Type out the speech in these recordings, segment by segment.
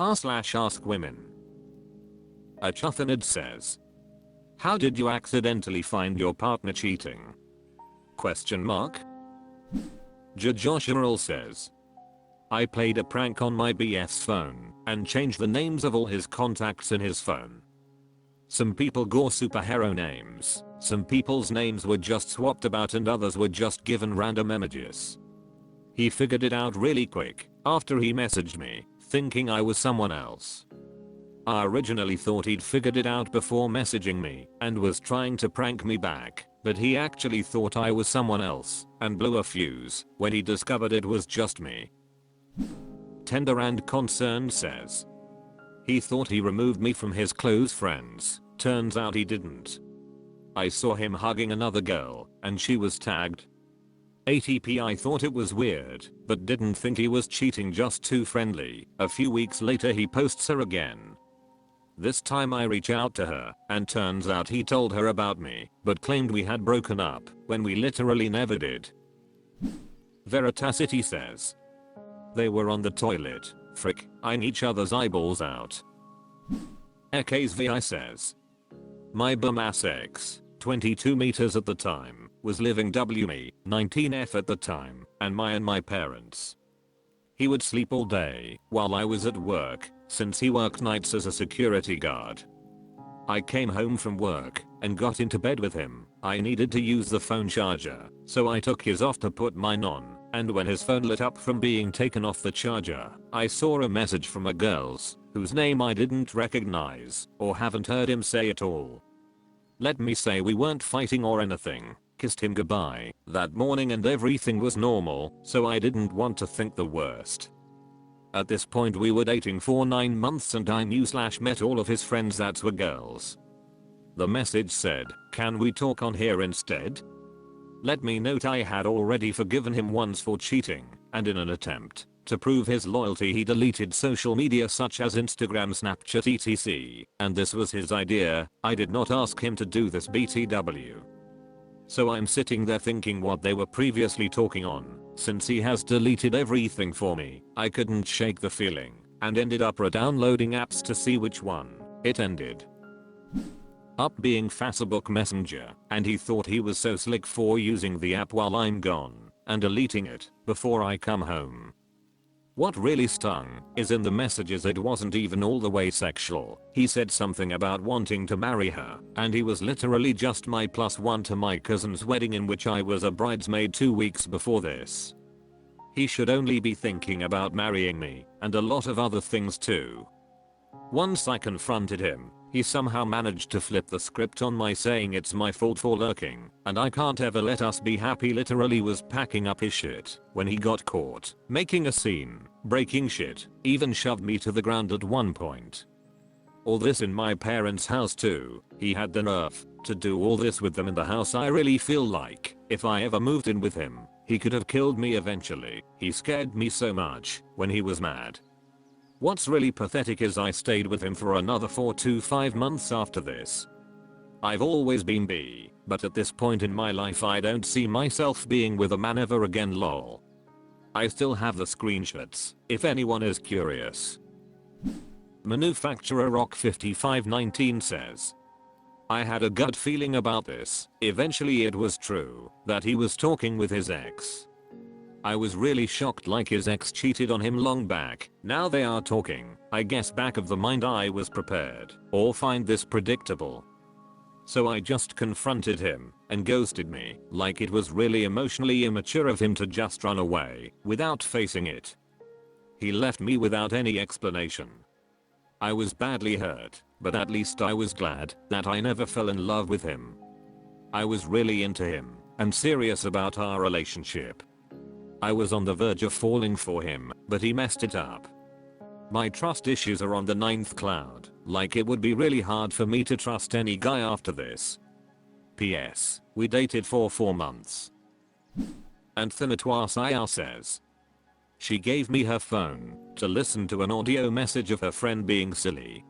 r/AskWomen. A Chuffinid says, how did you accidentally find your partner cheating? Question mark. Joshua says, I played a prank on my BF's phone and changed the names of all his contacts in his phone. Some people got superhero names, some people's names were just swapped about and others were just given random images. He figured it out really quick after he messaged me, thinking I was someone else. I originally thought he'd figured it out before messaging me and was trying to prank me back, but he actually thought I was someone else and blew a fuse when he discovered it was just me. Tender and Concerned says, he thought he removed me from his close friends, turns out he didn't. I saw him hugging another girl and she was tagged. ATP. I thought it was weird but didn't think he was cheating, just too friendly. A few weeks later he posts her again. This time I reach out to her and turns out he told her about me but claimed we had broken up when we literally never did. Veritasity says, they were on the toilet. Frick, eyeing each other's eyeballs out. EKSVI says, my bum ass ex, 22 meters at the time, was living me, 19F at the time, and my parents. He would sleep all day while I was at work, since he worked nights as a security guard. I came home from work and got into bed with him. I needed to use the phone charger, so I took his off to put mine on, and when his phone lit up from being taken off the charger, I saw a message from a girl's, whose name I didn't recognize or haven't heard him say at all. Let me say we weren't fighting or anything, kissed him goodbye that morning and everything was normal, so I didn't want to think the worst. At this point we were dating for 9 months and I knew/met all of his friends that were girls. The message said, can we talk on here instead? Let me note I had already forgiven him once for cheating, and in an attempt to prove his loyalty he deleted social media such as Instagram, Snapchat etc. And this was his idea, I did not ask him to do this BTW. So I'm sitting there thinking what they were previously talking on. Since he has deleted everything for me, I couldn't shake the feeling and ended up downloading apps to see which one it ended up being Facebook Messenger, and he thought he was so slick for using the app while I'm gone and deleting it before I come home. What really stung is in the messages it wasn't even all the way sexual. He said something about wanting to marry her, and he was literally just my +1 to my cousin's wedding in which I was a bridesmaid 2 weeks before this. He should only be thinking about marrying me and a lot of other things too. Once I confronted him, he somehow managed to flip the script on my saying it's my fault for lurking and I can't ever let us be happy. Literally was packing up his shit when he got caught making a scene, breaking shit, even shoved me to the ground at one point. All this in my parents' house too. He had the nerve to do all this with them in the house. I really feel like if I ever moved in with him, he could have killed me eventually. He scared me so much when he was mad. What's really pathetic is I stayed with him for another 4 to 5 months after this. I've always been bi, but at this point in my life I don't see myself being with a man ever again lol. I still have the screenshots if anyone is curious. Manufacturer Rock 5519 says, I had a gut feeling about this. Eventually it was true that he was talking with his ex. I was really shocked, like his ex cheated on him long back. Now they are talking. I guess back of the mind I was prepared or find this predictable. So I just confronted him and ghosted me, like it was really emotionally immature of him to just run away without facing it. He left me without any explanation. I was badly hurt, but at least I was glad that I never fell in love with him. I was really into him and serious about our relationship. I was on the verge of falling for him, but he messed it up. My trust issues are on the 9th cloud, like it would be really hard for me to trust any guy after this. PS, we dated for 4 months. And Thinatoir says, she gave me her phone to listen to an audio message of her friend being silly.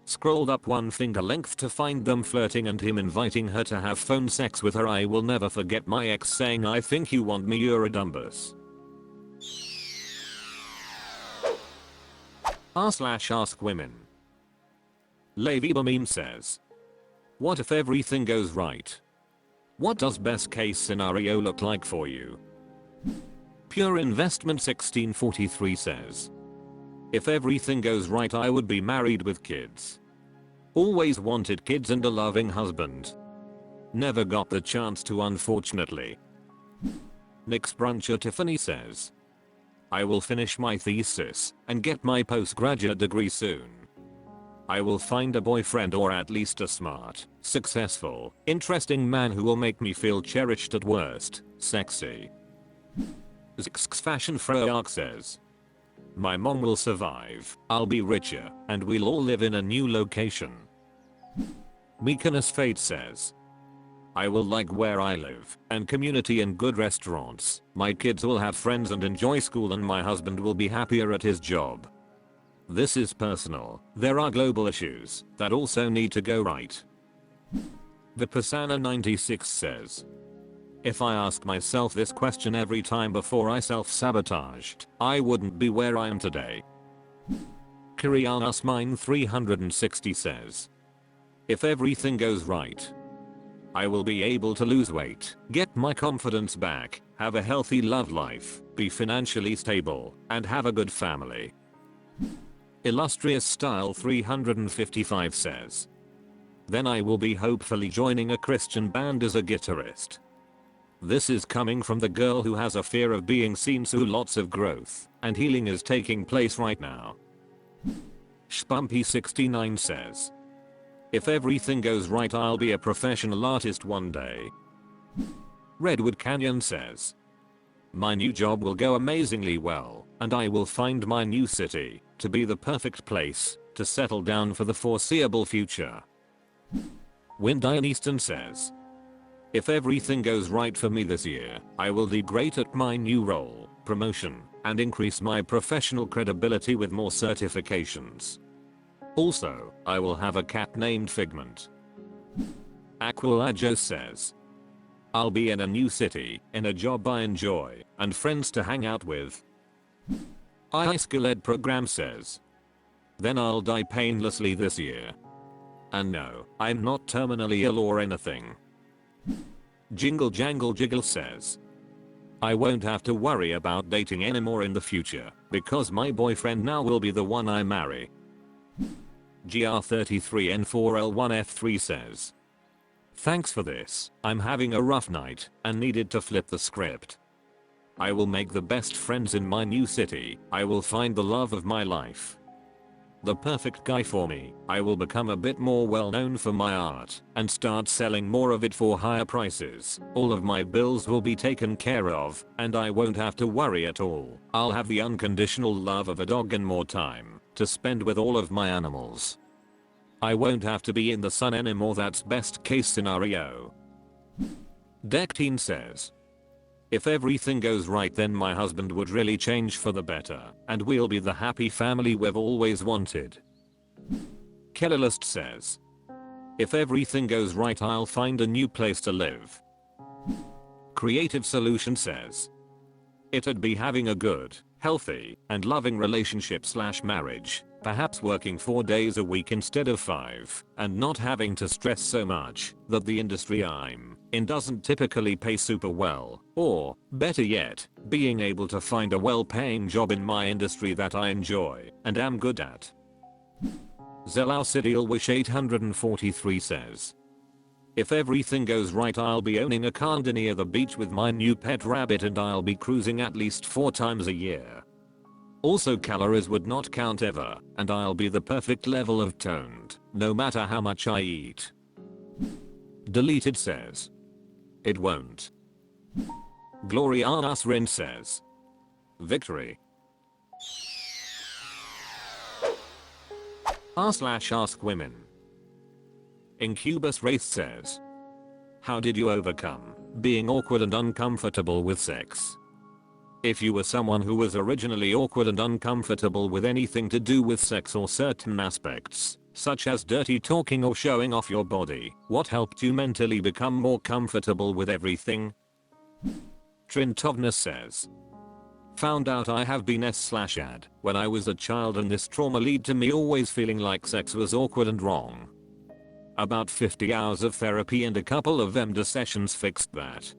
Scrolled up 1 finger length to find them flirting and him inviting her to have phone sex with her. I will never forget my ex saying, I think you want me, you're a dumbus. r/AskWomen. Leviba says, what if everything goes right? What does best case scenario look like for you? Pure Investment 1643 says, if everything goes right I would be married with kids. Always wanted kids and a loving husband. Never got the chance to, unfortunately. Nick's Bruncher Tiffany says, I will finish my thesis and get my postgraduate degree soon. I will find a boyfriend or at least a smart, successful, interesting man who will make me feel cherished at worst, sexy. Zix Fashion Freyark says, my mom will survive, I'll be richer, and we'll all live in a new location. Meekanus Fate says, I will like where I live, and community and good restaurants, my kids will have friends and enjoy school and my husband will be happier at his job. This is personal, there are global issues that also need to go right. Vipassana 96 says, if I ask myself this question every time before I self-sabotaged, I wouldn't be where I am today. Kirianas Mine 360 says, if everything goes right, I will be able to lose weight, get my confidence back, have a healthy love life, be financially stable, and have a good family. Illustrious Style 355 says, then I will be hopefully joining a Christian band as a guitarist. This is coming from the girl who has a fear of being seen, so lots of growth and healing is taking place right now. Spumpy69 says, if everything goes right I'll be a professional artist one day. Redwood Canyon says, my new job will go amazingly well, and I will find my new city to be the perfect place to settle down for the foreseeable future. Windian Easton says, if everything goes right for me this year, I will do great at my new role, promotion, and increase my professional credibility with more certifications. Also, I will have a cat named Figment. Aqualajo says, I'll be in a new city, in a job I enjoy, and friends to hang out with. iSkilled program says, then I'll die painlessly this year. And no, I'm not terminally ill or anything. Jingle Jangle Jiggle says, I won't have to worry about dating anymore in the future, because my boyfriend now will be the one I marry. GR33N4L1F3 says, thanks for this, I'm having a rough night and needed to flip the script. I will make the best friends in my new city, I will find the love of my life. The perfect guy for me, I will become a bit more well known for my art and start selling more of it for higher prices. All of my bills will be taken care of and I won't have to worry at all. I'll have the unconditional love of a dog and more time to spend with all of my animals. I won't have to be in the sun anymore, that's best case scenario. Deckteen says, if everything goes right then my husband would really change for the better and we'll be the happy family we've always wanted. Kellylist says, if everything goes right I'll find a new place to live. Creative Solution says, it'd be having a good, healthy, and loving relationship/marriage, perhaps working 4 days a week instead of 5, and not having to stress so much that the industry I'm in doesn't typically pay super well, or, better yet, being able to find a well-paying job in my industry that I enjoy and am good at. Zelausidial Wish 843 says, if everything goes right I'll be owning a condo near the beach with my new pet rabbit and I'll be cruising at least 4 times a year. Also calories would not count ever, and I'll be the perfect level of toned, no matter how much I eat. Deleted says, it won't. Gloriana Rin says, victory. r/AskWomen. Incubus Wraith says, how did you overcome being awkward and uncomfortable with sex? If you were someone who was originally awkward and uncomfortable with anything to do with sex or certain aspects, such as dirty talking or showing off your body, what helped you mentally become more comfortable with everything? Trintovna says, Found out I have been s/ad when I was a child, and this trauma lead to me always feeling like sex was awkward and wrong. About 50 hours of therapy and a couple of MD sessions fixed that.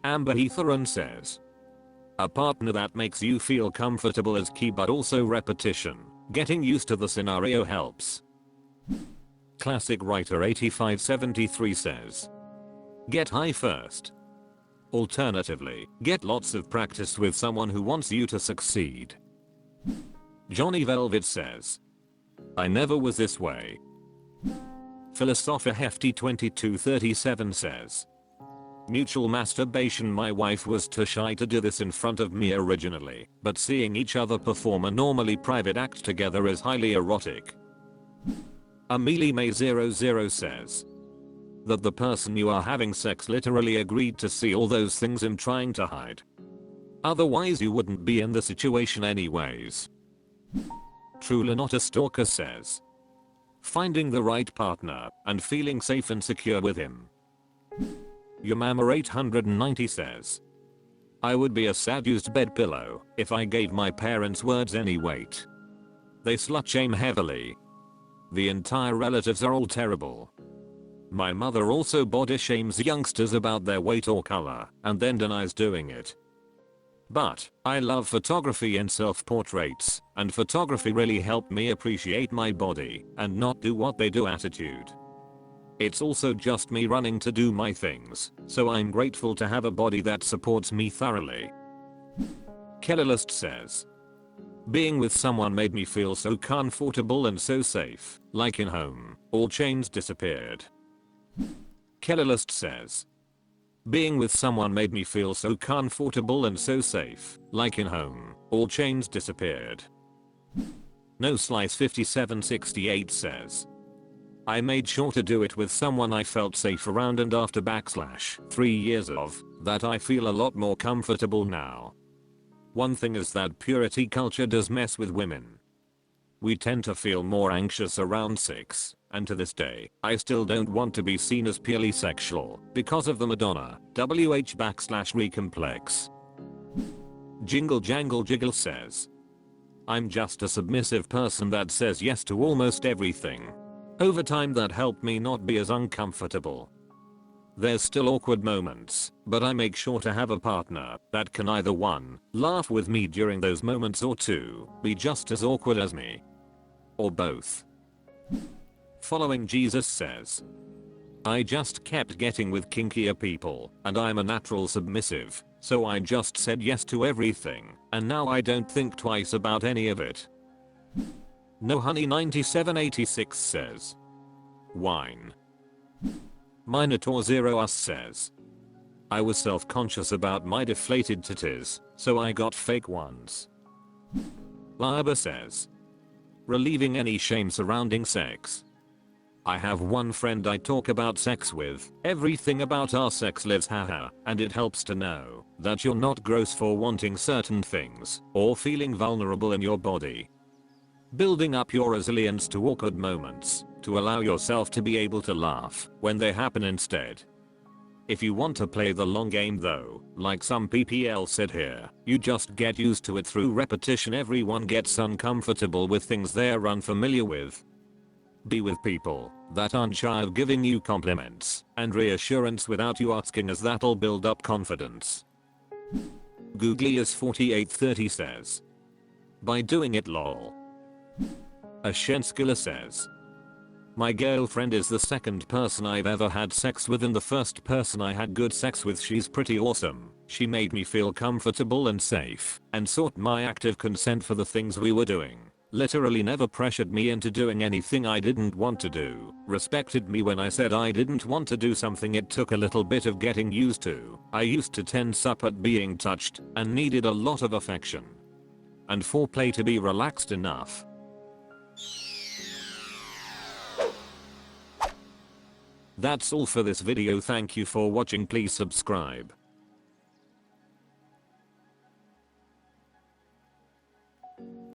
Amber Heatheron says, a partner that makes you feel comfortable is key, but also repetition. Getting used to the scenario helps. Classic Writer 8573 says, get high first. Alternatively, get lots of practice with someone who wants you to succeed. Johnny Velvet says, I never was this way. Philosopher Hefty 2237 says, mutual masturbation. My wife was too shy to do this in front of me originally, but seeing each other perform a normally private act together is highly erotic. Amelie May 00 says that the person you are having sex literally agreed to see all those things in trying to hide. Otherwise you wouldn't be in the situation anyways. Truly Not a Stalker says, finding the right partner and feeling safe and secure with him. Yamama 890 says, I would be a sad used bed pillow if I gave my parents words any weight. They slut shame heavily. The entire relatives are all terrible. My mother also body shames youngsters about their weight or color and then denies doing it. But I love photography and self-portraits, and photography really helped me appreciate my body and not do what they do attitude. It's also just me running to do my things, so I'm grateful to have a body that supports me thoroughly. Kellylist says, being with someone made me feel so comfortable and so safe, like in home, all chains disappeared. Kellylist says, being with someone made me feel so comfortable and so safe, like in home, all chains disappeared. No Slice 5768 says, I made sure to do it with someone I felt safe around, and after /3 years of that I feel a lot more comfortable now. One thing is that purity culture does mess with women. We tend to feel more anxious around sex, and to this day, I still don't want to be seen as purely sexual because of the Madonna WH/re complex. Jingle Jangle Jiggle says, I'm just a submissive person that says yes to almost everything. Over time that helped me not be as uncomfortable. There's still awkward moments, but I make sure to have a partner that can either 1, laugh with me during those moments, or 2, be just as awkward as me. Or both. Following Jesus says, I just kept getting with kinkier people, and I'm a natural submissive, so I just said yes to everything, and now I don't think twice about any of it. No Honey 9786 says, wine. Minotaur 0 Us says, I was self-conscious about my deflated titties, so I got fake ones. Liaba says, relieving any shame surrounding sex. I have one friend I talk about sex with, everything about our sex lives, haha, and it helps to know that you're not gross for wanting certain things or feeling vulnerable in your body. Building up your resilience to awkward moments to allow yourself to be able to laugh when they happen instead. If you want to play the long game though, like some PPL said here, you just get used to it through repetition. Everyone gets uncomfortable with things they're unfamiliar with. Be with people that aren't shy of giving you compliments and reassurance without you asking, as that'll build up confidence. Googlius 4830 says, by doing it lol. Ashenskula says, my girlfriend is the second person I've ever had sex with and the first person I had good sex with. She's pretty awesome. She made me feel comfortable and safe and sought my active consent for the things we were doing. Literally never pressured me into doing anything I didn't want to do. Respected me when I said I didn't want to do something. It took a little bit of getting used to. I used to tense up at being touched and needed a lot of affection and foreplay to be relaxed enough. That's all for this video. Thank you for watching. Please subscribe.